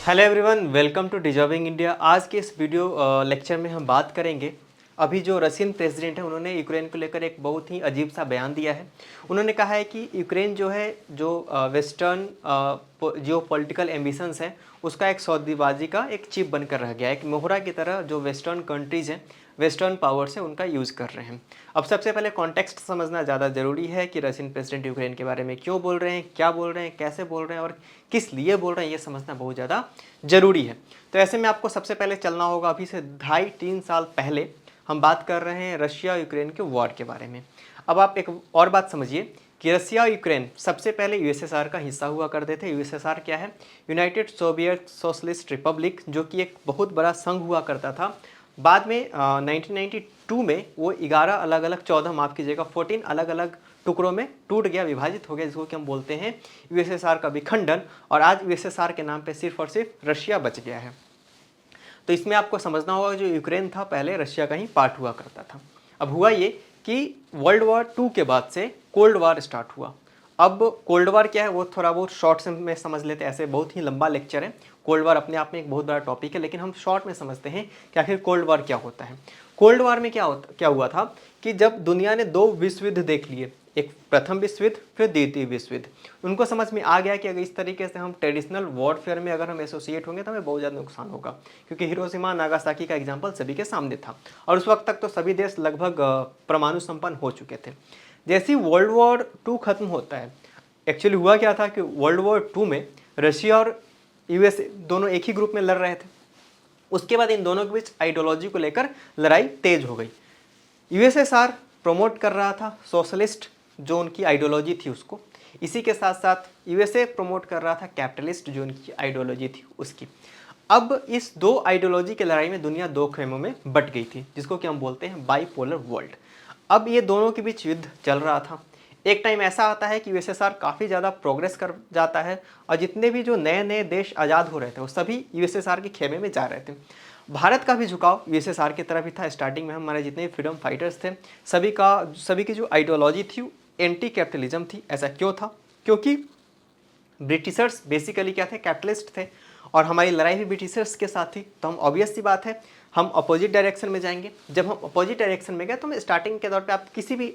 Hello everyone, welcome to deserving India. आज के इस वीडियो लेक्चर में हम बात करेंगे अभी जो रशियन प्रेसिडेंट है उन्होंने यूक्रेन को लेकर एक बहुत ही अजीब सा बयान दिया है। उन्होंने कहा है कि यूक्रेन जो है जो वेस्टर्न जो पॉलिटिकल एम्बिशंस हैं उसका एक सौदेबाजी का एक चिप बनकर रह गया है, एक मोहरा की तरह जो वेस्टर्न कंट्रीज़ हैं, वेस्टर्न पावर्स हैं, उनका यूज़ कर रहे हैं। अब सबसे पहले कॉन्टेक्स्ट समझना ज़्यादा ज़रूरी है कि रशियन प्रेसिडेंट यूक्रेन के बारे में क्यों बोल रहे हैं, क्या बोल रहे हैं, कैसे बोल रहे हैं और किस लिए बोल रहे हैं, ये समझना बहुत ज़्यादा ज़रूरी है। तो ऐसे में आपको सबसे पहले चलना होगा अभी से 2.5-3 साल पहले। हम बात कर रहे हैं रशिया यूक्रेन के वॉर के बारे में। अब आप एक और बात समझिए कि रशिया यूक्रेन सबसे पहले यूएसएसआर का हिस्सा हुआ करते थे। यूएसएसआर क्या है? यूनाइटेड सोवियत सोशलिस्ट रिपब्लिक, जो कि एक बहुत बड़ा संघ हुआ करता था। बाद में 1992 में वो 11 अलग अलग 14 माफ़ कीजिएगा 14 अलग अलग टुकड़ों में टूट गया, विभाजित हो गया, जिसको कि हम बोलते हैं यूएसएसआर का विखंडन। और आज यूएसएसआर के नाम पे सिर्फ और सिर्फ रशिया बच गया है। तो इसमें आपको समझना होगा जो यूक्रेन था पहले रशिया का ही पार्ट हुआ करता था। अब हुआ ये कि वर्ल्ड वॉर 2 के बाद से कोल्ड वॉर स्टार्ट हुआ। अब कोल्ड वॉर क्या है वो थोड़ा बहुत शॉर्ट से में समझ लेते हैं, ऐसे बहुत ही लंबा लेक्चर है। कोल्ड वॉर अपने आप में एक बहुत बड़ा टॉपिक है, लेकिन हम शॉर्ट में समझते हैं कि आखिर कोल्ड वॉर क्या होता है। कोल्ड वॉर में क्या हुआ था कि जब दुनिया ने 2 विश्व युद्ध देख लिए, एक प्रथम विश्व युद्ध फिर द्वितीय विश्व युद्ध, उनको समझ में आ गया कि अगर इस तरीके से हम ट्रेडिशनल वॉरफेयर में अगर हम एसोसिएट होंगे तो हमें बहुत ज़्यादा नुकसान होगा, क्योंकि हिरोशिमा नागासाकी का एग्जाम्पल सभी के सामने था और उस वक्त तक तो सभी देश लगभग परमाणु संपन्न हो चुके थे। जैसे ही वर्ल्ड वॉर 2 खत्म होता है, एक्चुअली हुआ क्या था कि वर्ल्ड वॉर 2 में रशिया और यूएस दोनों एक ही ग्रुप में लड़ रहे थे। उसके बाद इन दोनों के बीच आइडियोलॉजी को लेकर लड़ाई तेज हो गई। यूएसएसआर प्रमोट कर रहा था सोशलिस्ट जो उनकी आइडियोलॉजी थी उसको, इसी के साथ साथ यूएसए प्रमोट कर रहा था कैपिटलिस्ट जो उनकी आइडियोलॉजी थी उसकी। अब इस 2 आइडियोलॉजी की लड़ाई में दुनिया 2 खेमों में बट गई थी, जिसको कि हम बोलते हैं बाईपोलर वर्ल्ड। अब ये दोनों के बीच युद्ध चल रहा था। एक टाइम ऐसा आता है कि यूएसएसआर काफ़ी ज़्यादा प्रोग्रेस कर जाता है और जितने भी जो नए नए देश आज़ाद हो रहे थे वो सभी यूएसएसआर के खेमे में जा रहे थे। भारत का भी झुकाव यूएसएसआर की तरफ ही था। स्टार्टिंग में हमारे जितने भी फ्रीडम फाइटर्स थे सभी की जो आइडियोलॉजी थी एंटी कैपिटलिज्म थी। ऐसा क्यों था? क्योंकि ब्रिटिशर्स बेसिकली क्या थे? कैपिटलिस्ट थे और हमारी लड़ाई भी ब्रिटिशर्स के साथ थी। तो हम ऑब्वियस सी बात है हम अपोजिट डायरेक्शन में जाएंगे। जब हम अपोजिट डायरेक्शन में गए तो हम स्टार्टिंग के दौर पे आप किसी भी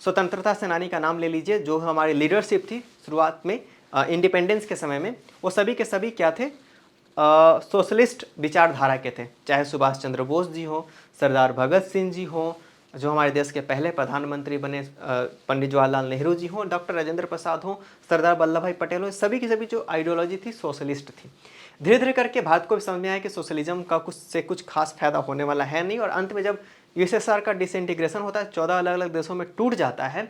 स्वतंत्रता सेनानी का नाम ले लीजिए जो हमारी लीडरशिप थी शुरुआत में इंडिपेंडेंस के समय में, वो सभी के सभी क्या थे? सोशलिस्ट विचारधारा के थे। चाहे सुभाष चंद्र बोस जी हो, सरदार भगत सिंह जी हो, जो हमारे देश के पहले प्रधानमंत्री बने पंडित जवाहरलाल नेहरू जी हो, डॉक्टर राजेंद्र प्रसाद हो, सरदार वल्लभ भाई पटेल हो, सभी की सभी जो आइडियोलॉजी थी सोशलिस्ट थी। धीरे धीरे करके भारत को भी समझ में आया कि सोशलिज्म का कुछ खास फायदा होने वाला है नहीं, और अंत में जब यूएसएसआर का डिसइंटीग्रेशन होता है, 14 अलग अलग देशों में टूट जाता है,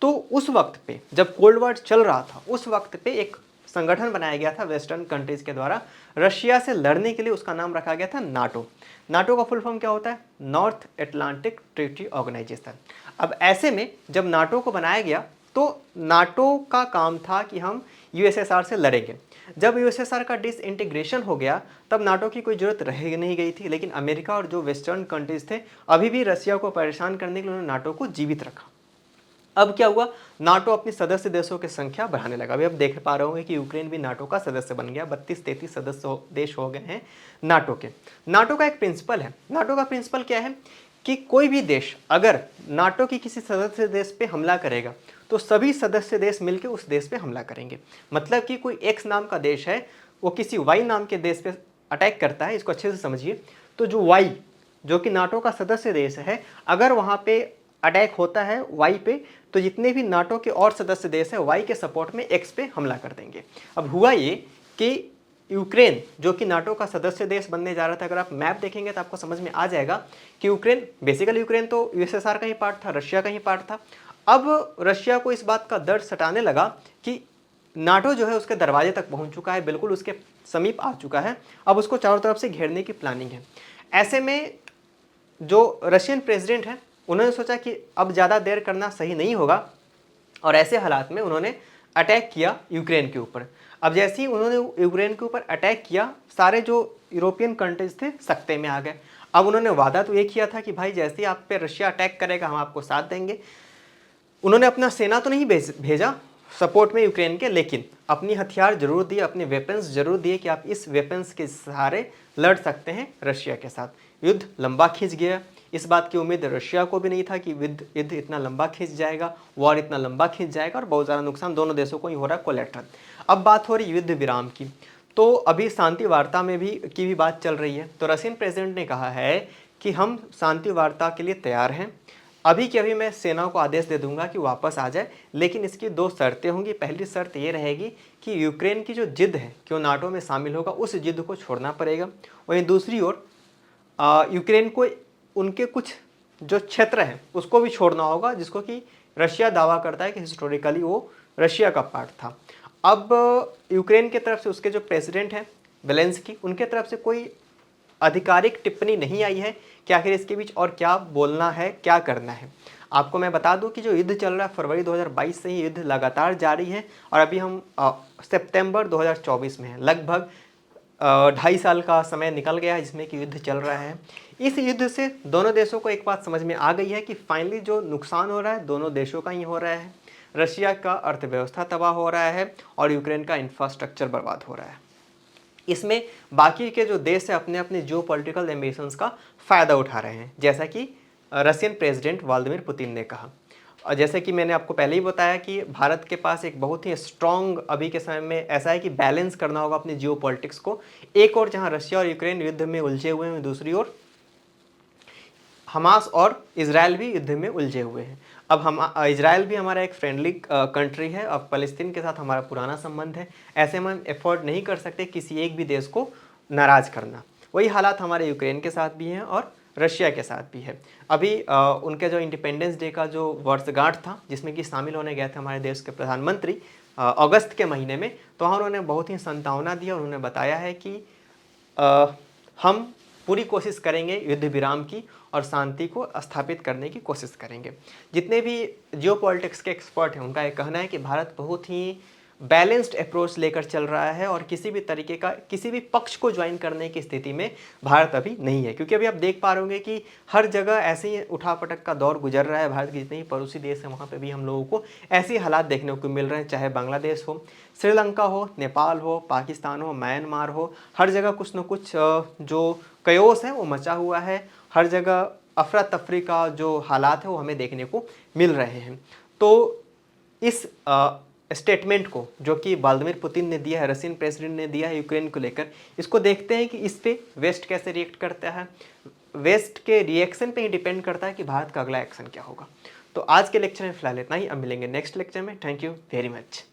तो उस वक्त पे जब कोल्ड वॉर चल रहा था उस वक्त पे एक संगठन बनाया गया था वेस्टर्न कंट्रीज के द्वारा रशिया से लड़ने के लिए। उसका नाम रखा गया था नाटो। नाटो का फुल फॉर्म क्या होता है? North Atlantic Treaty Organization. अब ऐसे में जब नाटो को बनाया गया तो नाटो का काम था कि हम यूएसएसआर से लड़ेंगे। जब यूएसएसआर का डिसइंटीग्रेशन हो गया तब नाटो की कोई जरूरत रह नहीं गई थी, लेकिन अमेरिका और जो वेस्टर्न कंट्रीज थे अभी भी रशिया को परेशान करने के लिए उन्होंने नाटो को जीवित रखा। अब क्या हुआ? नाटो अपनी सदस्य देशों की संख्या बढ़ाने लगा। अभी आप देख पा रहे होंगे कि यूक्रेन भी नाटो का सदस्य बन गया। 32-33 सदस्य देश हो गए हैं नाटो के। नाटो का एक प्रिंसिपल है। नाटो का प्रिंसिपल क्या है कि कोई भी देश अगर नाटो की किसी सदस्य देश पे हमला करेगा तो सभी सदस्य देश मिलकर उस देश पे हमला करेंगे। मतलब कि कोई एक्स नाम का देश है, वो किसी वाई नाम के देश पे अटैक करता है, इसको अच्छे से समझिए। तो जो वाई जो कि नाटो का सदस्य देश है, अगर वहाँ पे अटैक होता है वाई पे, तो जितने भी नाटो के और सदस्य देश है वाई के सपोर्ट में एक्स पे हमला कर देंगे। अब हुआ ये कि यूक्रेन जो कि नाटो का सदस्य देश बनने जा रहा था, अगर आप मैप देखेंगे तो आपको समझ में आ जाएगा कि यूक्रेन तो यूएसएसआर का ही पार्ट था, रशिया का ही पार्ट था। अब रशिया को इस बात का डर सताने लगा कि नाटो जो है उसके दरवाजे तक पहुंच चुका है, बिल्कुल उसके समीप आ चुका है। अब उसको चारों तरफ से घेरने की प्लानिंग है। ऐसे में जो रशियन प्रेसिडेंट है उन्होंने सोचा कि अब ज़्यादा देर करना सही नहीं होगा, और ऐसे हालात में उन्होंने अटैक किया यूक्रेन के ऊपर। अब जैसे ही उन्होंने यूक्रेन के ऊपर अटैक किया, सारे जो यूरोपियन कंट्रीज थे सकते में आ गए। अब उन्होंने वादा तो ये किया था कि भाई जैसे ही आप पे रशिया अटैक करेगा हम आपको साथ देंगे। उन्होंने अपना सेना तो नहीं भेजा, सपोर्ट में यूक्रेन के, लेकिन अपनी हथियार जरूर दिए, अपने वेपन्स जरूर दिए कि आप इस वेपन्स के सहारे लड़ सकते हैं रशिया के साथ। युद्ध लंबा खींच गया, इस बात की उम्मीद रशिया को भी नहीं था कि युद्ध इतना लंबा खींच जाएगा, वॉर इतना लंबा खींच जाएगा और बहुत ज़्यादा नुकसान दोनों देशों को ही हो रहा है, कोलेट्रल। अब बात हो रही युद्ध विराम की, तो अभी शांति वार्ता में भी बात चल रही है। तो रशियन प्रेसिडेंट ने कहा है कि हम शांति वार्ता के लिए तैयार हैं, अभी के अभी मैं सेना को आदेश दे दूंगा कि वापस आ जाए, लेकिन इसकी 2 शर्तें होंगी। पहली शर्त ये रहेगी कि यूक्रेन की जो जिद है कि वो नाटो में शामिल होगा, उस जिद को छोड़ना पड़ेगा। वहीं दूसरी ओर यूक्रेन को उनके कुछ जो क्षेत्र हैं उसको भी छोड़ना होगा, जिसको कि रशिया दावा करता है कि हिस्टोरिकली वो रशिया का पार्ट था। अब यूक्रेन की तरफ से उसके जो प्रेसिडेंट हैं जेलेंस्की, उनके तरफ से कोई आधिकारिक टिप्पणी नहीं आई है कि आखिर इसके बीच और क्या बोलना है, क्या करना है। आपको मैं बता दूं कि जो युद्ध चल रहा है फरवरी 2022 से ही युद्ध लगातार जारी है और अभी हम सितंबर 2024 में हैं। लगभग 2.5 साल का समय निकल गया है जिसमें कि युद्ध चल रहा है। इस युद्ध से दोनों देशों को एक बात समझ में आ गई है कि फाइनली जो नुकसान हो रहा है दोनों देशों का ही हो रहा है। रशिया का अर्थव्यवस्था तबाह हो रहा है और यूक्रेन का इंफ्रास्ट्रक्चर बर्बाद हो रहा है। इसमें बाकी के जो देश है अपने अपने जियो पॉलिटिकल एम्बिशंस का फ़ायदा उठा रहे हैं, जैसा कि रशियन प्रेसिडेंट व्लादिमीर पुतिन ने कहा। और जैसे कि मैंने आपको पहले ही बताया कि भारत के पास एक बहुत ही स्ट्रॉन्ग अभी के समय में ऐसा है कि बैलेंस करना होगा अपनी जियो पॉलिटिक्स को। एक और जहां रशिया और यूक्रेन युद्ध में उलझे हुए हैं, दूसरी ओर हमास और इजराइल भी युद्ध में उलझे हुए हैं। अब हम इजराइल भी हमारा एक फ्रेंडली कंट्री है, अब फ़लस्तीन के साथ हमारा पुराना संबंध है, ऐसे में हम एफोर्ड नहीं कर सकते किसी एक भी देश को नाराज़ करना। वही हालात हमारे यूक्रेन के साथ भी हैं और रशिया के साथ भी है। अभी उनके जो इंडिपेंडेंस डे का जो वर्षगांठ था जिसमें कि शामिल होने गए थे हमारे देश के प्रधानमंत्री अगस्त के महीने में, तो वहाँ उन्होंने बहुत ही सांत्वना दी और उन्होंने बताया है कि हम पूरी कोशिश करेंगे युद्ध विराम की और शांति को स्थापित करने की कोशिश करेंगे। जितने भी जियोपॉलिटिक्स के एक्सपर्ट हैं उनका ये कहना है कि भारत बहुत ही बैलेंस्ड अप्रोच लेकर चल रहा है और किसी भी तरीके का किसी भी पक्ष को ज्वाइन करने की स्थिति में भारत अभी नहीं है, क्योंकि अभी आप देख पा रहे होंगे कि हर जगह ऐसे ही उठापटक का दौर गुजर रहा है। भारत के जितने ही पड़ोसी देश हैं वहाँ पे भी हम लोगों को ऐसे हालात देखने को मिल रहे हैं, चाहे बांग्लादेश हो, श्रीलंका हो, नेपाल हो, पाकिस्तान हो, म्यांमार हो, हर जगह कुछ न कुछ जो कयोस है वो मचा हुआ है। हर जगह अफरा तफरी का जो हालात है वो हमें देखने को मिल रहे हैं। तो इस स्टेटमेंट को जो कि व्लादिमीर पुतिन ने दिया है, रशियन प्रेसिडेंट ने दिया है यूक्रेन को लेकर, इसको देखते हैं कि इस पे वेस्ट कैसे रिएक्ट करता है। वेस्ट के रिएक्शन पे ही डिपेंड करता है कि भारत का अगला एक्शन क्या होगा। तो आज के लेक्चर में फिलहाल इतना ही, अब मिलेंगे नेक्स्ट लेक्चर में। Thank you very much.